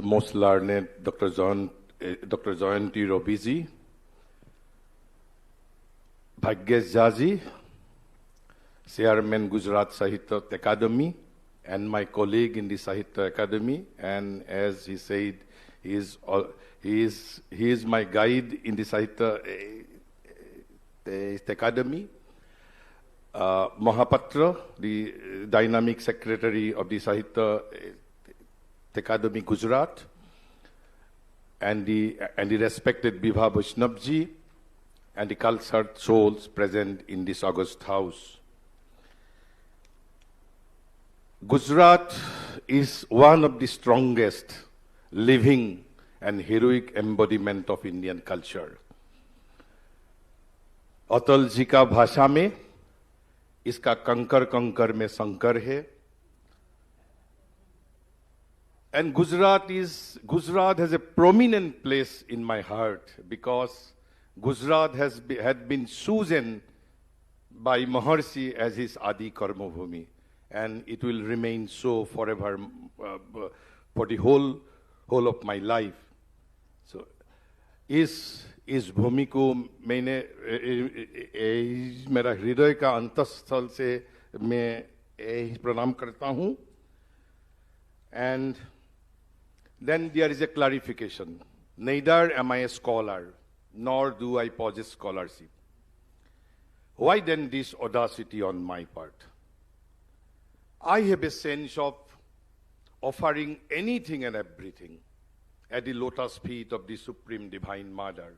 most learned Dr. Jayanti Robiji, Bhagyesh Jhaji, Chairman Gujarat Sahitya Academy, and my colleague in the Sahitya Academy. And as he said, he is my guide in the Sahitya Academy. Mahapatra, the dynamic secretary of the Sahitya Academy Gujarat, and the respected Bibha Vaishnavji, and the cultured souls present in this august house. Gujarat is one of the strongest living and heroic embodiment of Indian culture. अतल जी का भाषा में इसका कंकर कंकर में संकर है. And Gujarat has a prominent place in my heart because Gujarat had been chosen by Maharshi as his Adi Karma Bhumi, and it will remain so forever for the whole of my life. So, इस भूमि को मैंने मेरा हृदय का अंतःस्थल से मैं प्रणाम करता हूँ. And then there is a clarification. Neither am I a scholar, nor do I possess scholarship. Why then this audacity on my part? I have a sense of offering anything and everything at the lotus feet of the Supreme Divine Mother.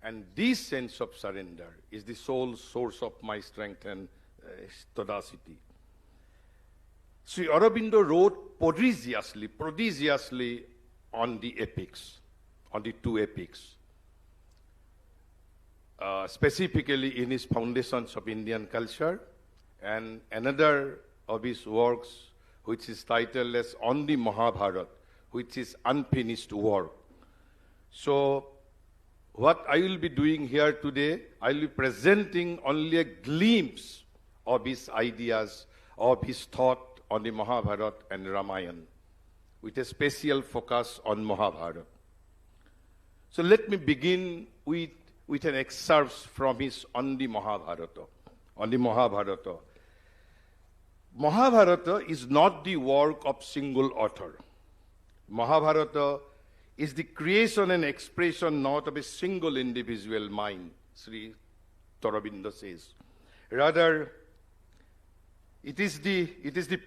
And this sense of surrender is the sole source of my strength and audacity. Sri Aurobindo wrote prodigiously on the epics, on the two epics. Specifically in his Foundations of Indian Culture, and another of his works which is titled as On the Mahabharata, which is unfinished work. So what I will be doing here today, I will be presenting only a glimpse of his ideas, of his thought on the Mahabharata and Ramayana, with a special focus on Mahabharata. So let me begin with an excerpt from his On the Mahabharata. On the Mahabharata. Mahabharata is not the work of single author. Mahabharata is the creation and expression not of a single individual mind, Sri Aurobindo says. Rather, it is the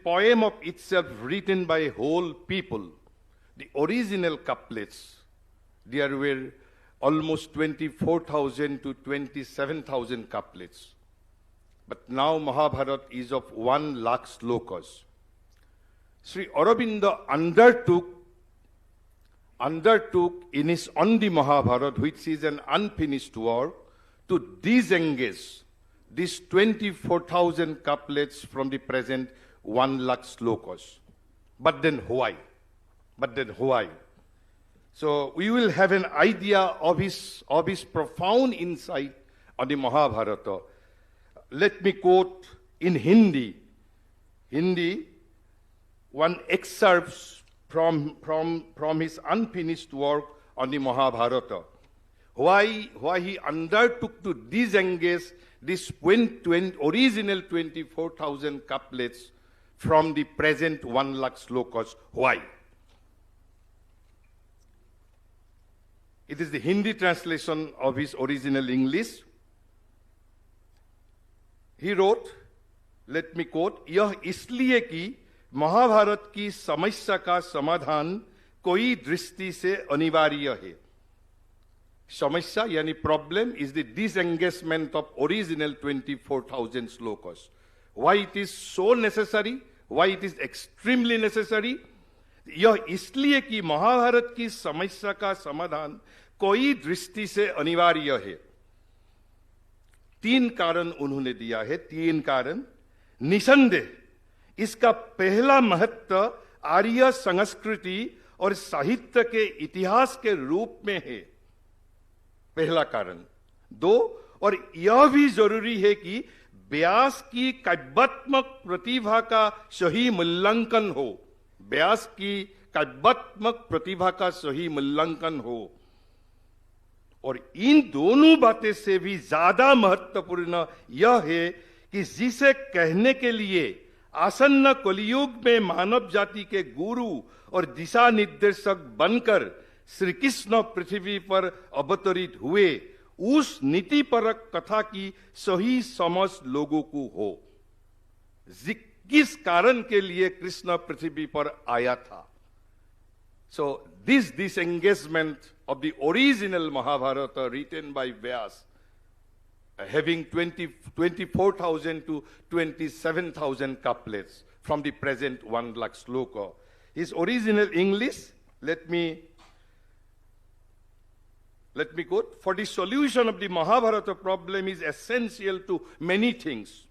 poem of itself written by a whole people. The original couplets, there were almost 24,000 to 27,000 couplets. But now Mahabharata is of 1 lakh slokas. Sri Aurobindo undertook in his On the Mahabharata, which is an unfinished work, to disengage these 24,000 couplets from the present 1 lakh slokas. But then why? So we will have an idea of his profound insight on the Mahabharata. Let me quote in Hindi one excerpt from his unfinished work on the Mahabharata. Why he undertook to disengage this original 24,000 couplets from the present 1 lakh slokas. Why? It is the Hindi translation of his original English. He wrote, let me quote, यह इसलिए कि महाभारत की समस्या का समाधान कोई दृष्टि से अनिवार्य है. Samasya, yani problem, is the disengagement of original 24,000 slokas. Why it is so necessary? Why it is extremely necessary? यह इसलिए कि महाभारत की समस्या का समाधान कोई दृष्टि से अनिवार्य है. 3 कारण उन्होंने दिया है. 3 कारण. निसंदेह इसका पहला महत्व आर्य संस्कृति और साहित्य के इतिहास के रूप में है. पहला कारण. 2, और यह भी जरूरी है कि व्यास की काव्यात्मक प्रतिभा का सही मूल्यांकन हो. व्यास की काव्यात्मक प्रतिभा का सही मूल्यांकन हो। और इन दोनों बातें से भी ज्यादा महत्वपूर्ण यह है कि जिसे कहने के लिए आसन्न कलियुग में मानव जाति के गुरु और दिशा निर्देशक बनकर श्री कृष्ण पृथ्वी पर अवतरित हुए, उस नीतिपरक कथा की सही समझ लोगों को हो। किस कारण के लिए कृष्ण पृथ्वी पर आया था। So this disengagement of the original Mahabharata written by Vyas, having 24,000 to 27,000 couplets from the present 1 lakh sloka. His original English, let me quote, for the solution of the Mahabharata problem is essential to many things.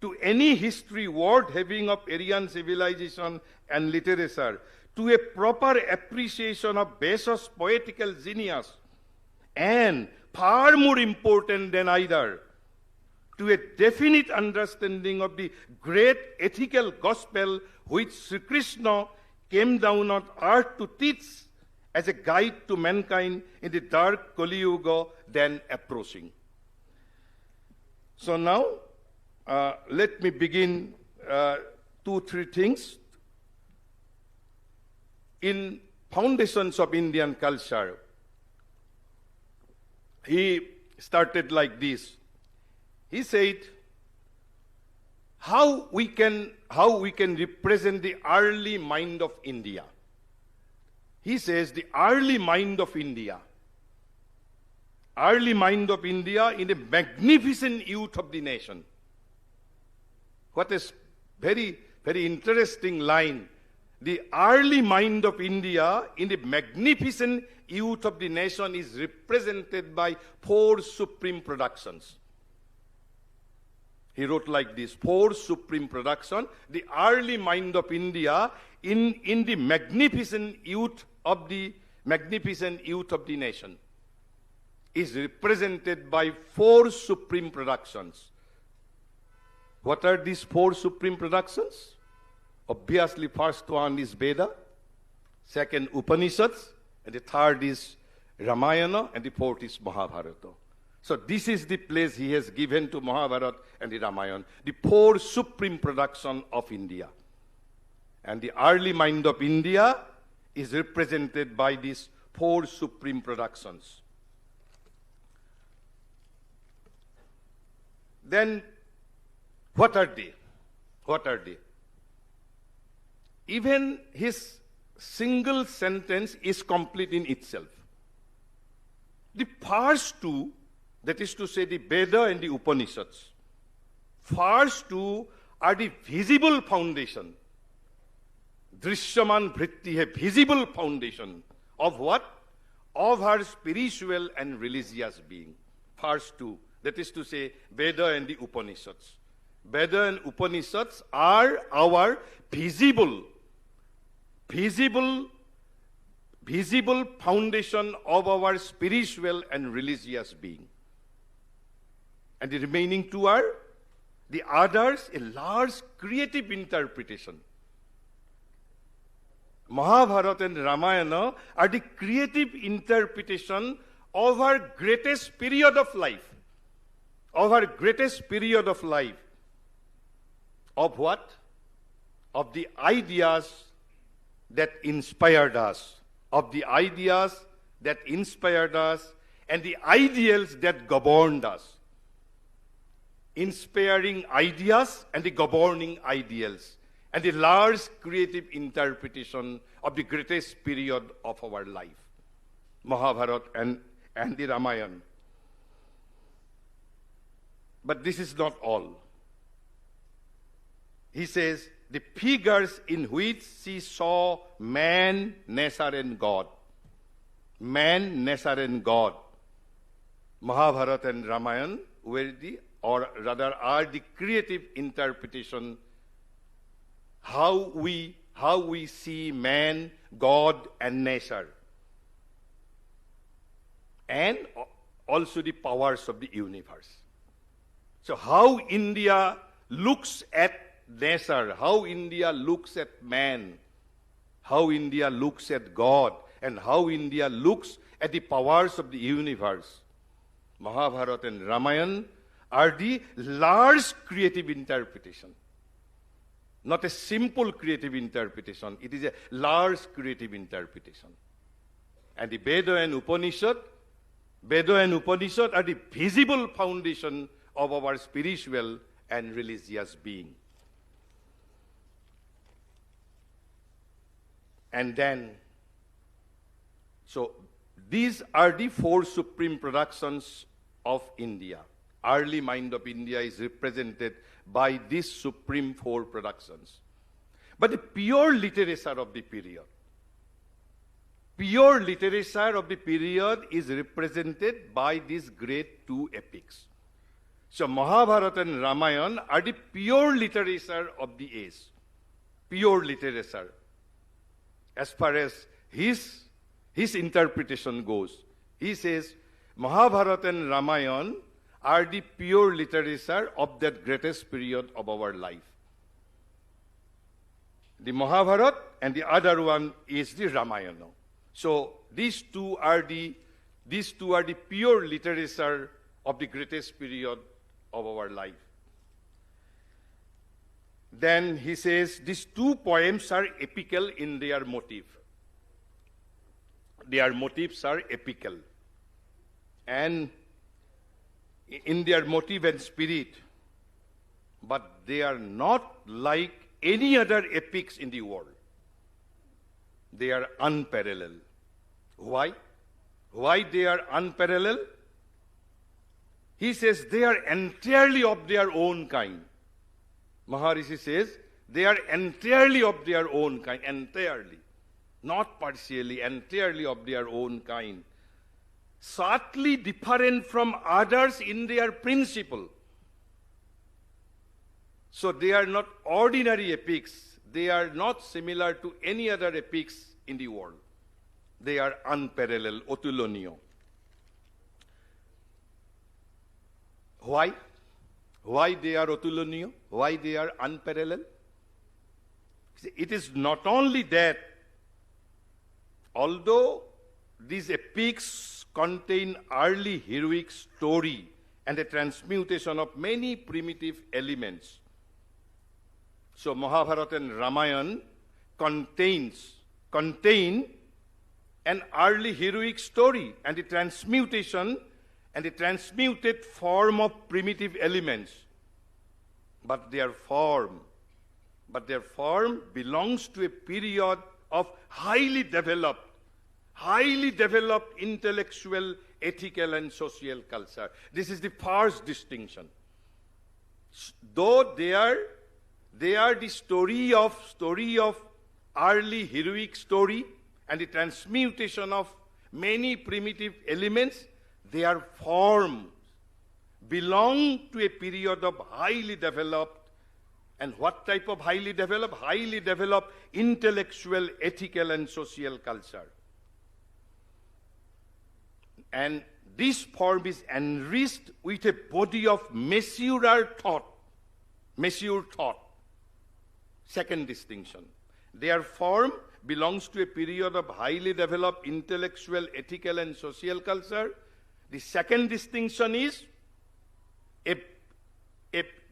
To any history worth having of Aryan civilization and literature, to a proper appreciation of Vesa's poetical genius, and far more important than either, to a definite understanding of the great ethical gospel which Sri Krishna came down on earth to teach as a guide to mankind in the dark Kali Yuga then approaching. So now, let me begin 2-3 things. In Foundations of Indian Culture, he started like this. He said, how we can represent the early mind of India. He says the early mind of India in the magnificent youth of the nation. What is very, very interesting line. The early mind of India in the magnificent youth of the nation is represented by 4 supreme productions. He wrote like this, 4 supreme productions. The early mind of India in the magnificent youth of the nation is represented by 4 supreme productions. What are these 4 supreme productions? Obviously, first one is Veda, second Upanishads, and the third is Ramayana, and the fourth is Mahabharata. So this is the place he has given to Mahabharata and the Ramayana, the 4 supreme productions of India. And the early mind of India is represented by these 4 supreme productions. Then, what are they? What are they? Even his single sentence is complete in itself. The first 2, that is to say the Veda and the Upanishads, first 2 are the visible foundation. Drishyaman vritti, a visible foundation of what? Of her spiritual and religious being. First 2, that is to say Veda and the Upanishads. Veda and Upanishads are our visible foundation of our spiritual and religious being. And the remaining 2 are the others, a large creative interpretation. Mahabharata and Ramayana are the creative interpretation of our greatest period of life. Of our greatest period of life. Of what? Of the ideas that inspired us. Of the ideas that inspired us and the ideals that governed us. Inspiring ideas and the governing ideals. And the large creative interpretation of the greatest period of our life. Mahabharata and the Ramayana. But this is not all. He says, the figures in which she saw man, nature and God. Man, nature and God. Mahabharata and Ramayana were are the creative interpretation how we see man, God and nature. And also the powers of the universe. So how India looks at nature, how India looks at man, how India looks at God and how India looks at the powers of the universe. Mahabharata and Ramayana are the large creative interpretation. Not a simple creative interpretation, it is a large creative interpretation. And the Veda and Upanishad are the visible foundation of our spiritual and religious being. And then, so these are the four supreme productions of India. Early mind of India is represented by these supreme four productions. But the pure literature of the period is represented by these great two epics. So Mahabharata and Ramayana are the pure literature of the age. Pure literature. As far as his interpretation goes, he says Mahabharata and Ramayana are the pure literature of that greatest period of our life. The Mahabharata and the other one is the Ramayana. So these two are the pure literature of the greatest period of our life. Then he says these two poems are epical in their motive. Their motives are epical. And in their motive and spirit, but they are not like any other epics in the world. They are unparalleled. Why? Why they are unparalleled? He says they are entirely of their own kind. Maharishi says they are entirely of their own kind, entirely. Not partially, entirely of their own kind. Subtly different from others in their principle. So they are not ordinary epics. They are not similar to any other epics in the world. They are unparalleled, otuloniyo. Why? Why they are otuloniyo? Why they are unparalleled? It is not only that, although these epics contain early heroic story and a transmutation of many primitive elements. So Mahabharata and Ramayana contain an early heroic story and the transmutation and the transmuted form of primitive elements. But their form belongs to a period of highly developed intellectual, ethical, and social culture. This is the first distinction. Though they are the story of early heroic story and the transmutation of many primitive elements, their forms belong to a period of highly developed. And what type of highly developed? Highly developed intellectual, ethical, and social culture. And this form is enriched with a body of mature thought. Second distinction. Their form belongs to a period of highly developed intellectual, ethical, and social culture. The second distinction is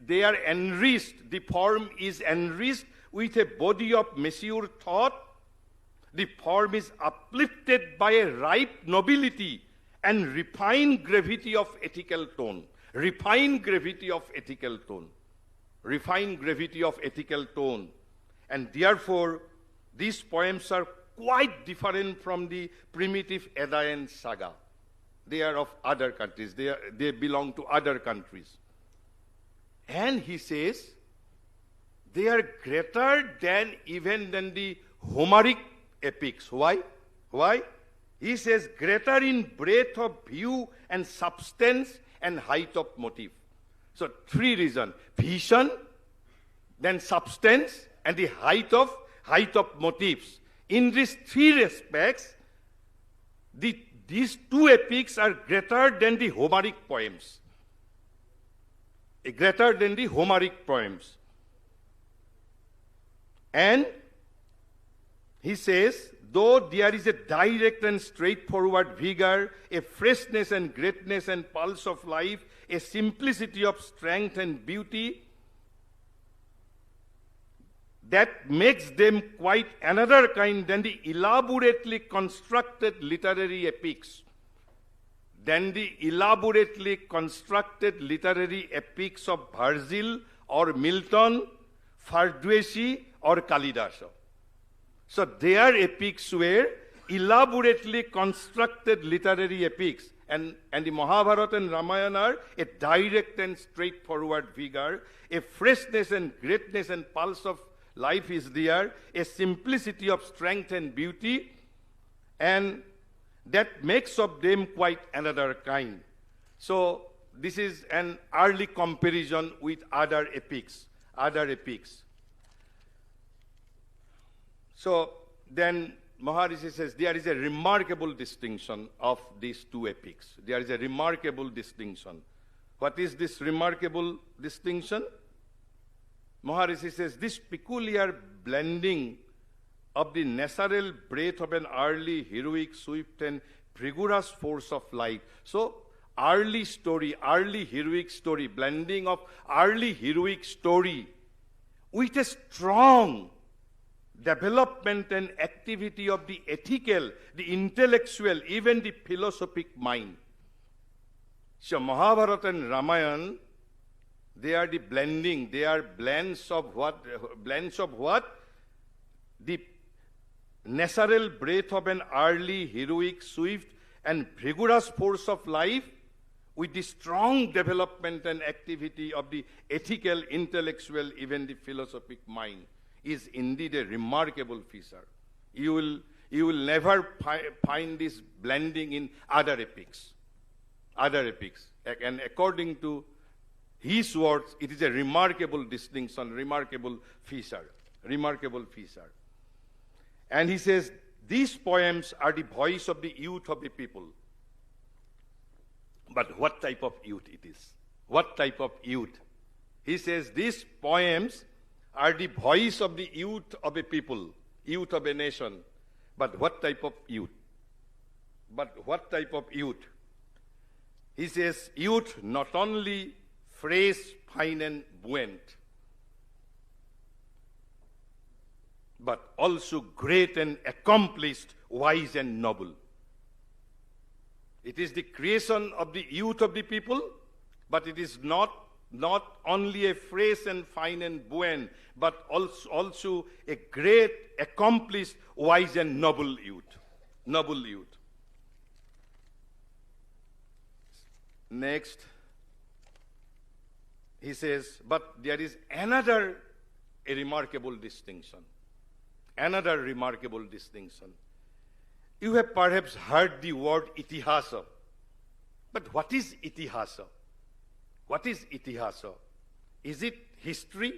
they are enriched, the form is enriched with a body of mature thought. The form is uplifted by a ripe nobility and refined gravity of ethical tone. Refined gravity of ethical tone. And therefore, these poems are quite different from the primitive Edda and Saga. They are of other countries. They belong to other countries. And he says, they are greater than even than the Homeric epics. Why? He says, greater in breadth of view and substance and height of motive. So three reasons: vision, then substance, and the height of motives. In these three respects, these two epics are greater than the Homeric poems. And he says, though there is a direct and straightforward vigor, a freshness and greatness and pulse of life, a simplicity of strength and beauty, that makes them quite another kind than the elaborately constructed literary epics. Of Virgil or Milton, Farduesi or Kalidasa. So their epics were elaborately constructed literary epics, and the Mahabharata and Ramayana are a direct and straightforward vigor, a freshness and greatness and pulse of life is there, a simplicity of strength and beauty, and that makes of them quite another kind. So this is an early comparison with other epics. So then Maharishi says there is a remarkable distinction of these two epics. There is a remarkable distinction. What is this remarkable distinction? Maharishi says this peculiar blending of the natural breath of an early heroic, swift and vigorous force of life. So early heroic story, blending of early heroic story with a strong development and activity of the ethical, the intellectual, even the philosophic mind. So Mahabharata and Ramayana, they are the blending, they are blends of what? The natural breath of an early, heroic, swift and vigorous force of life with the strong development and activity of the ethical, intellectual, even the philosophic mind is indeed a remarkable feature. You will never find this blending in other epics. And according to his words, it is a remarkable distinction, remarkable feature. And he says, these poems are the voice of the youth of the people. But what type of youth it is? What type of youth? He says, these poems are the voice of the youth of a people, youth of a nation. But what type of youth? He says, youth not only fresh, fine and buoyant, but also great and accomplished, wise and noble. It is the creation of the youth of the people, but it is not only a fresh and fine and buoyant, but also a great, accomplished, wise and noble youth. Next, he says, but there is another remarkable distinction. You have perhaps heard the word itihasa. But what is itihasa? Is it history?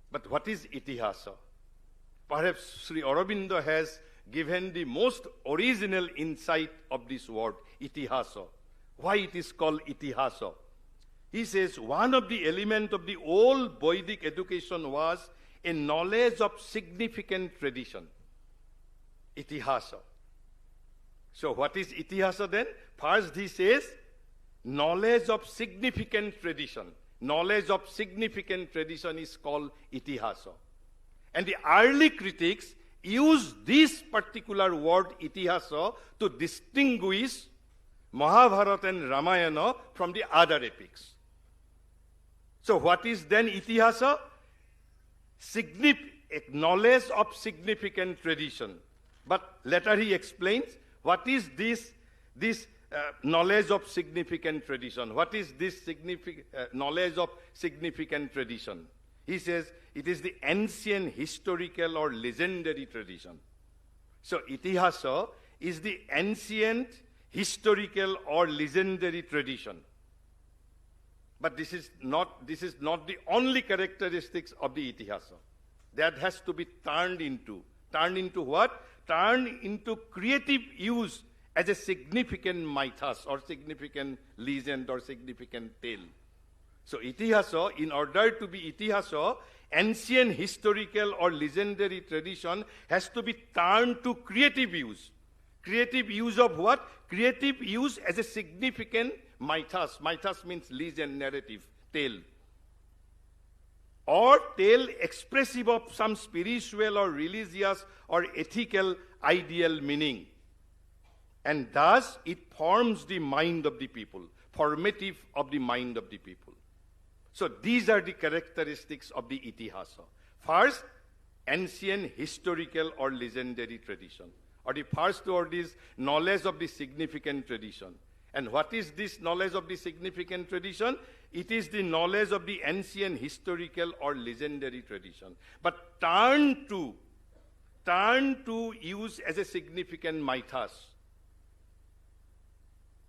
But what is itihasa? Perhaps Sri Aurobindo has given the most original insight of this word, itihasa. Why it is called itihasa? He says one of the elements of the old Vedic education was a knowledge of significant tradition. Itihasa. So what is itihasa then? First he says, knowledge of significant tradition. Knowledge of significant tradition is called itihasa. And the early critics use this particular word itihasa to distinguish Mahabharata and Ramayana from the other epics. So what is then itihasa? Knowledge of significant tradition. But later he explains what is this knowledge of significant tradition. What is this knowledge of significant tradition? He says it is the ancient historical or legendary tradition. So itihasa is the ancient historical or legendary tradition. But this is not the only characteristics of the itihasa. That has to be turned into what? Turned into creative use as a significant mythos or significant legend or significant tale. So itihasa, in order to be itihasa, ancient historical or legendary tradition has to be turned to creative use. Creative use of what? Creative use as a significant mythos. Mythos means legend, narrative, tale. Or tale expressive of some spiritual or religious or ethical ideal meaning. And thus it forms the mind of the people, formative of the mind of the people. So these are the characteristics of the itihasa. First, ancient historical or legendary tradition. Or the first word is knowledge of the significant tradition. And what is this knowledge of the significant tradition? It is the knowledge of the ancient historical or legendary tradition. But turned to use as a significant mythos.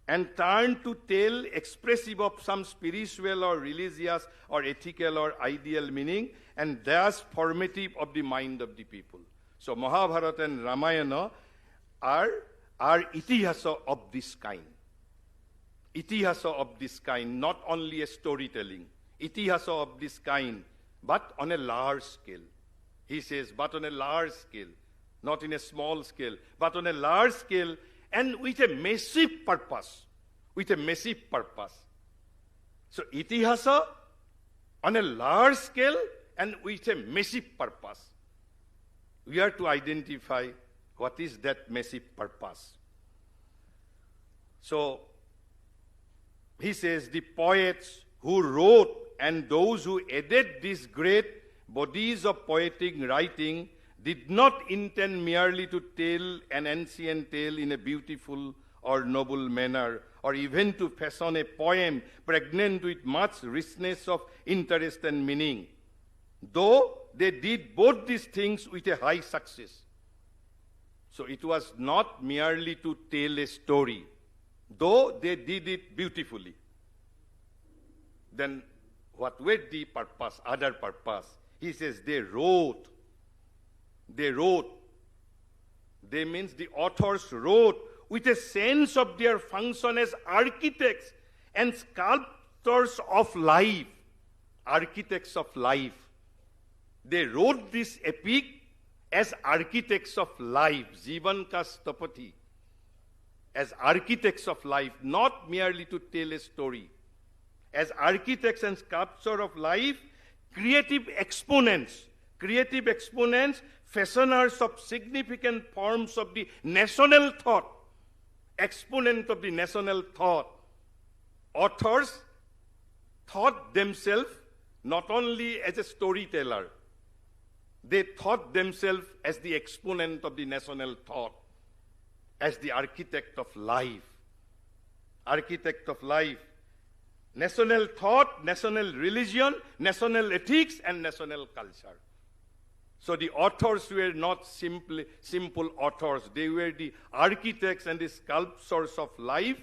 And turned to tell expressive of some spiritual or religious or ethical or ideal meaning, and thus formative of the mind of the people. So Mahabharata and Ramayana are itihasa of this kind. Itihasa of this kind, not only a storytelling. Itihasa of this kind, but on a large scale. He says, but on a large scale, not in a small scale, but on a large scale, and with a massive purpose. With a massive purpose. So itihasa on a large scale and with a massive purpose. We are to identify what is that massive purpose. So he says the poets who wrote and those who aided these great bodies of poetic writing did not intend merely to tell an ancient tale in a beautiful or noble manner, or even to fashion a poem pregnant with much richness of interest and meaning. Though they did both these things with a high success. So it was not merely to tell a story, though they did it beautifully. Then what were the purpose, other purpose? He says they wrote. They wrote. They means the authors wrote with a sense of their function as architects and sculptors of life. Architects of life. They wrote this epic as architects of life, Jivan ka stapati, as architects of life, not merely to tell a story. As architects and sculptors of life, creative exponents, fashioners of significant forms of the national thought, exponent of the national thought. Authors thought themselves not only as a storyteller, they thought themselves as the exponent of the national thought, as the architect of life. Architect of life. National thought, national religion, national ethics, and national culture. So the authors were not simple authors. They were the architects and the sculptors of life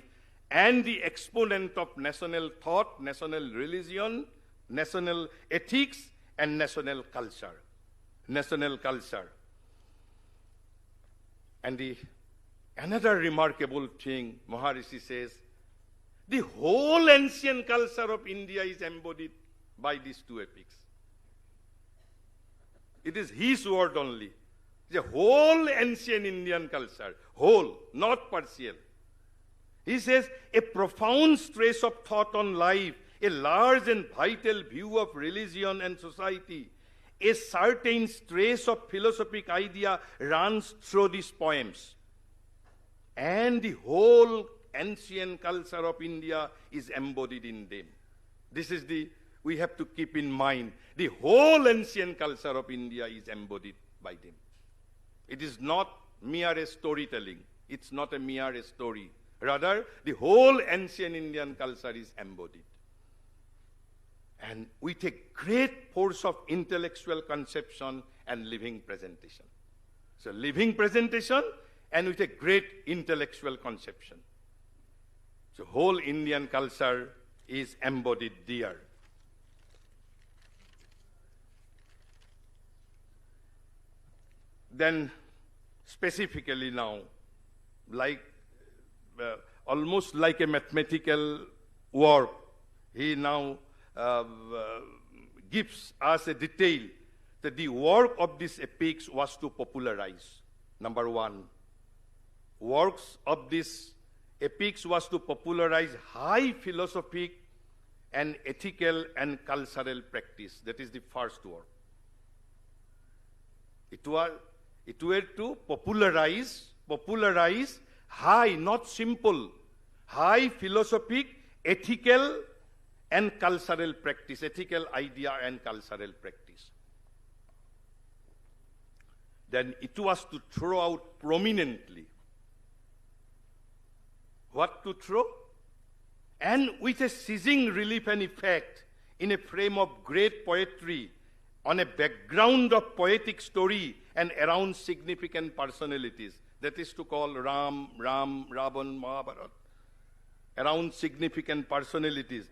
and the exponent of national thought, national religion, national ethics, and national culture. National culture. And another remarkable thing, Maharishi says, the whole ancient culture of India is embodied by these two epics. It is his word only. The whole ancient Indian culture, whole, not partial. He says, a profound stress of thought on life, a large and vital view of religion and society, a certain stress of philosophic idea runs through these poems. And the whole ancient culture of India is embodied in them. This is we have to keep in mind. The whole ancient culture of India is embodied by them. It is not mere storytelling. It's not a mere story. Rather, the whole ancient Indian culture is embodied. And with a great force of intellectual conception and living presentation. So living presentation and with a great intellectual conception. So whole Indian culture is embodied there. Then specifically now, like almost like a mathematical work, he now gives us a detail that the work of these epics was to popularize. Number one, works of these epics was to popularize high philosophic and ethical and cultural practice. That is the first work. It were to popularize high, not simple, high philosophic, ethical and cultural practice, ethical idea and cultural practice. Then it was to throw out prominently. What to throw? And with a seizing relief and effect, in a frame of great poetry, on a background of poetic story and around significant personalities. That is to call Ram, Ravan, Mahabharata, around significant personalities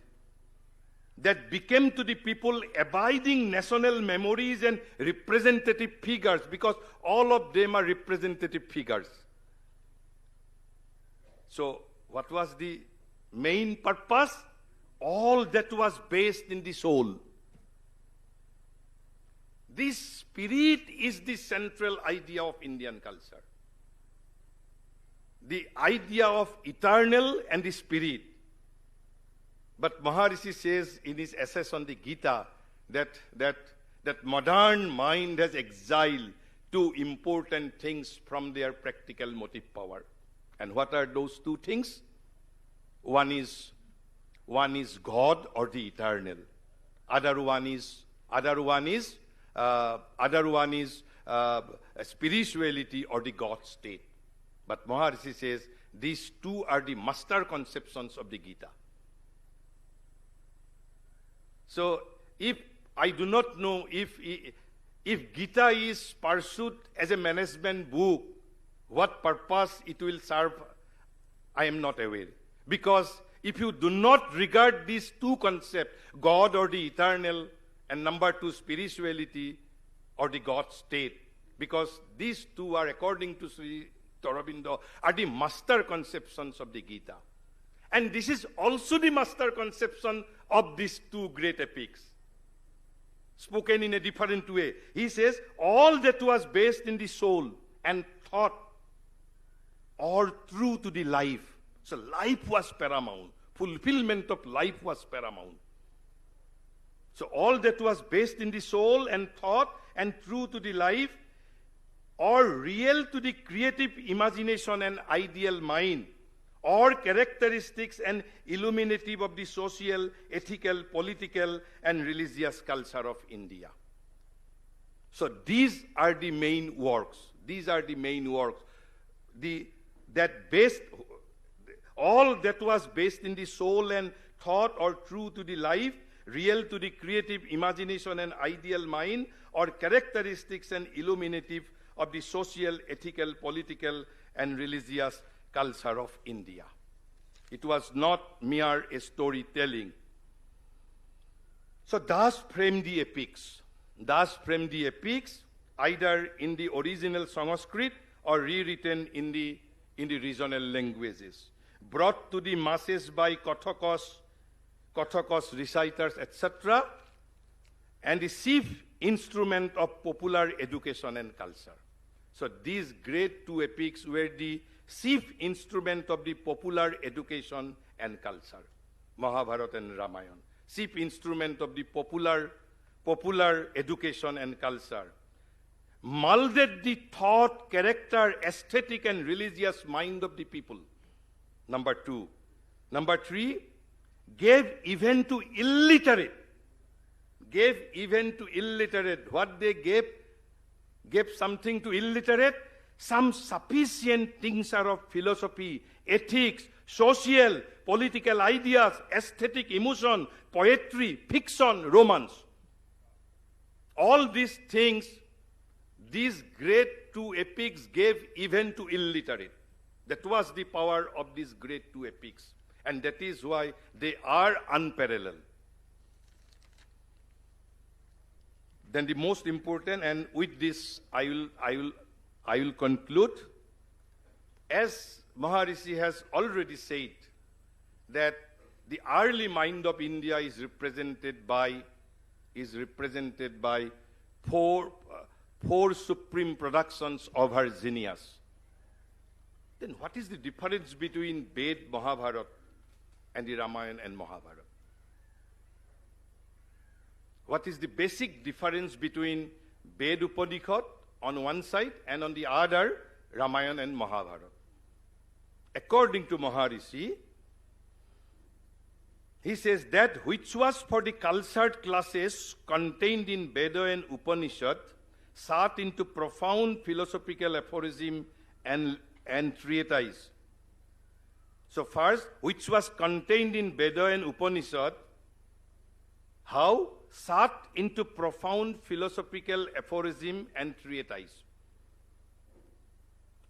that became to the people abiding national memories and representative figures, because all of them are representative figures. So, what was the main purpose? All that was based in the soul. This spirit is the central idea of Indian culture. The idea of eternal and the spirit. But Maharishi says in his essays on the Gita that modern mind has exiled two important things from their practical motive power. And what are those two things? One is God or the eternal. Other one is spirituality or the God state. But Maharishi says these two are the master conceptions of the Gita. So if I do not know if Gita is pursued as a management book, what purpose it will serve, I am not aware. Because if you do not regard these two concepts, God or the eternal, and number two, spirituality or the God state, because these two are, according to Sri Aurobindo, are the master conceptions of the Gita. And this is also the master conception of these two great epics, spoken in a different way. He says, all that was based in the soul and thought or true to the life. So life was paramount. Fulfillment of life was paramount. So all that was based in the soul and thought and true to the life, or real to the creative imagination and ideal mind, or characteristics and illuminative of the social, ethical, political, and religious culture of India. So these are the main works. These are the main works. All that was based in the soul and thought or true to the life, real to the creative imagination and ideal mind, or characteristics and illuminative of the social, ethical, political, and religious culture of India. It was not mere storytelling. So thus framed the epics. Either in the original Sanskrit or rewritten in the regional languages, brought to the masses by Kathakos, reciters, etc., and the chief instrument of popular education and culture. So these great two epics were the chief instrument of the popular education and culture, Mahabharata and Ramayana. Chief instrument of the popular education and culture. Molded the thought, character, aesthetic, and religious mind of the people. Number two. Number three, gave even to illiterate. What they gave something to illiterate, some sufficient tincture of philosophy, ethics, social, political ideas, aesthetic emotion, poetry, fiction, romance. All these things, these great two epics gave even to illiterate. That was the power of these great two epics. And that is why they are unparalleled. Then the most important, and with this I will conclude, as Maharishi has already said, that the early mind of India is represented by is represented by four supreme productions of her genius. Then what is the difference between Ved, Mahabharata, and the Ramayana and Mahabharata? What is the basic difference between Ved Upanishad on one side and on the other Ramayana and Mahabharata? According to Maharishi, he says that which was for the cultured classes contained in Veda and Upanishad sat into profound philosophical aphorism and treatise. So first, which was contained in Veda and Upanishad, how? Sat into profound philosophical aphorism and treatise.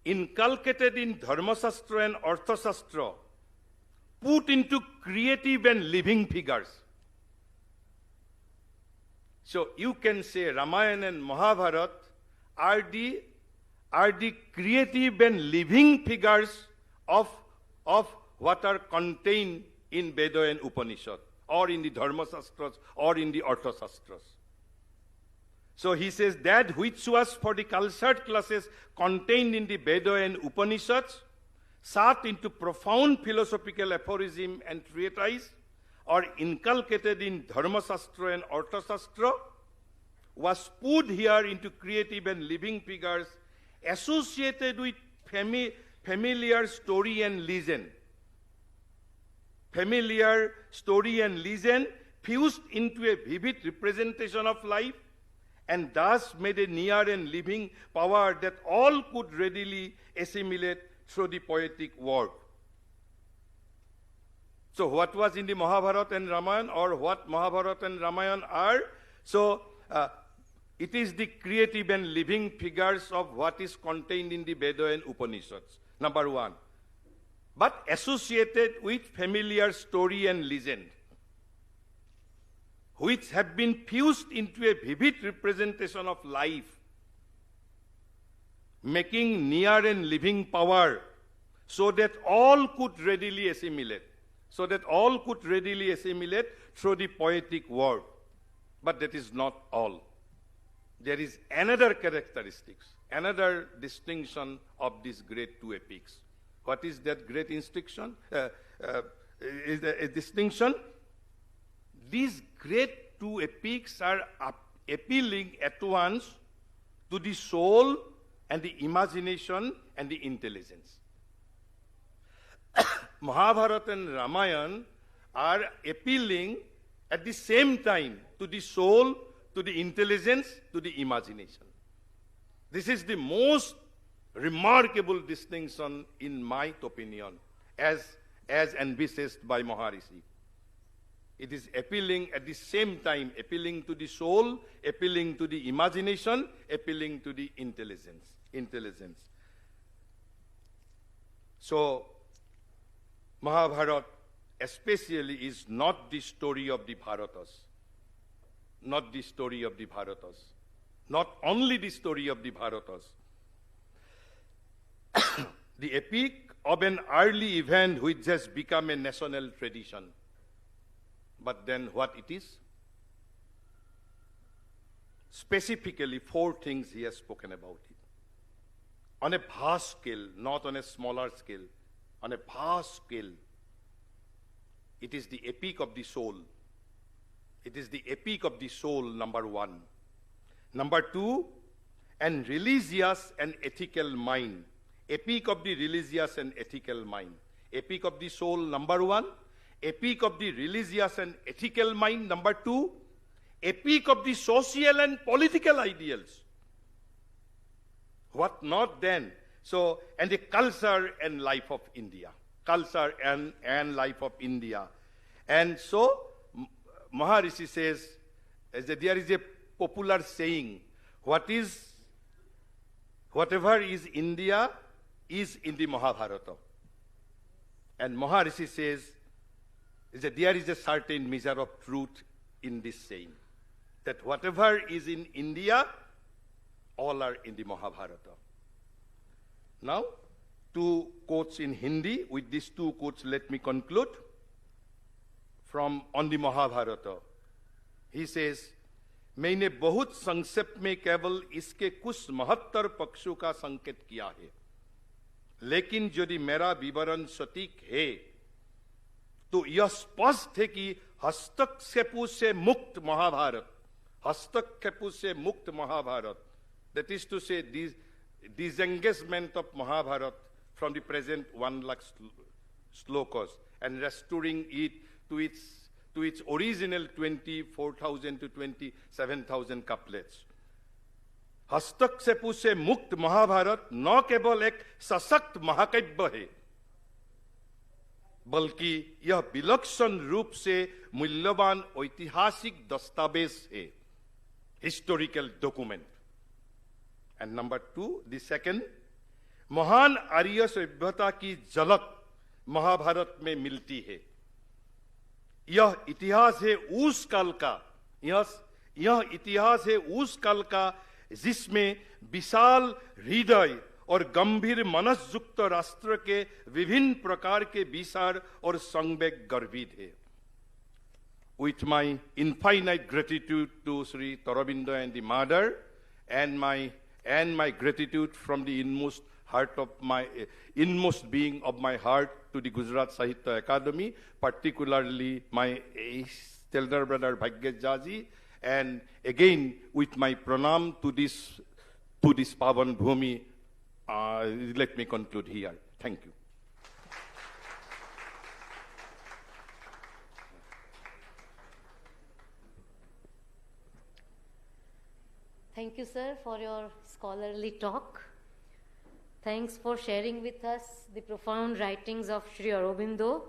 Inculcated in Dharmasastra and Arthasastra, put into creative and living figures. So you can say Ramayana and Mahabharata are the creative and living figures of what are contained in Veda and Upanishad, or in the Dharmasastras, or in the Arthasastras. So he says that which was for the cultured classes contained in the Veda and Upanishads sat into profound philosophical aphorism and treatise, or inculcated in Dharmasastra and Arthasastra, was put here into creative and living figures associated with familiar story and legend. Familiar story and legend fused into a vivid representation of life, and thus made a near and living power that all could readily assimilate through the poetic word. So what was in the Mahabharata and Ramayana, or what Mahabharata and Ramayana are? So it is the creative and living figures of what is contained in the Veda and Upanishads, number one. But associated with familiar story and legend, which have been fused into a vivid representation of life, making near and living power, so that all could readily assimilate. So that all could readily assimilate through the poetic word. But that is not all. There is another characteristics, another distinction of these great two epics. What is that great distinction? Is a distinction? These great two epics are appealing at once to the soul and the imagination and the intelligence. Mahabharata and Ramayana are appealing at the same time to the soul, to the intelligence, to the imagination. This is the most remarkable distinction, in my opinion, as envisaged by Maharishi. It is appealing at the same time, appealing to the soul, appealing to the imagination, appealing to the intelligence. So, Mahabharata especially is not the story of the Bharatas. Not the story of the Bharatas. Not only the story of the Bharatas. The epic of an early event which has become a national tradition. But then what it is? Specifically, 4 things he has spoken about it. On a vast scale, not on a smaller scale, on a vast scale, it is the epic of the soul. It is the epic of the soul, number 1. Number 2, an religious and ethical mind. Epic of the religious and ethical mind. Epic of the soul, number 1. Epic of the religious and ethical mind, number 2. Epic of the social and political ideals. What not then? So, and the culture and life of India. Culture and life of India. And so, Maharishi says, that there is a popular saying, whatever is India is in the Mahabharata. And Maharishi says that there is a certain measure of truth in this saying, that whatever is in India, all are in the Mahabharata. Now, 2 quotes in Hindi. With these 2 quotes, let me conclude. On the Mahabharata, he says, मैंने बहुत संक्षेप में केवल इसके कुछ महत्तर पक्षों का संकेत किया है, लेकिन यदि मेरा विवरण सटीक है तो यह स्पष्ट है कि हस्तक्षेपों से मुक्त Mahabharat, that is to say disengagement of Mahabharata from the present 1 lakh slokas and restoring it to its original 24,000 to 27,000 couplets. हस्तक्षेपों से मुक्त महाभारत न केवल एक सशक्त महाकाव्य है, बल्कि यह विलक्षण रूप से मूल्यवान ऐतिहासिक दस्तावेज है, historical document. And number 2, the second, महान आर्य सभ्यता की झलक महाभारत में मिलती है. यह इतिहास है उस काल का, यह इतिहास है उस काल का जिसमें विशाल हृदय और गंभीर मनसयुक्त राष्ट्र के विभिन्न प्रकार के विचार और संवेग गर्भित है. With my infinite gratitude to Sri Aurobindo and the Mother, and my gratitude from the inmost being of my heart to the Gujarat Sahitya Academy, particularly my elder brother Bhagyesh Jaji, and again with my pranam to this Pavan Bhumi, let me conclude here. Thank you. Thank you, sir, for your scholarly talk. Thanks for sharing with us the profound writings of Sri Aurobindo.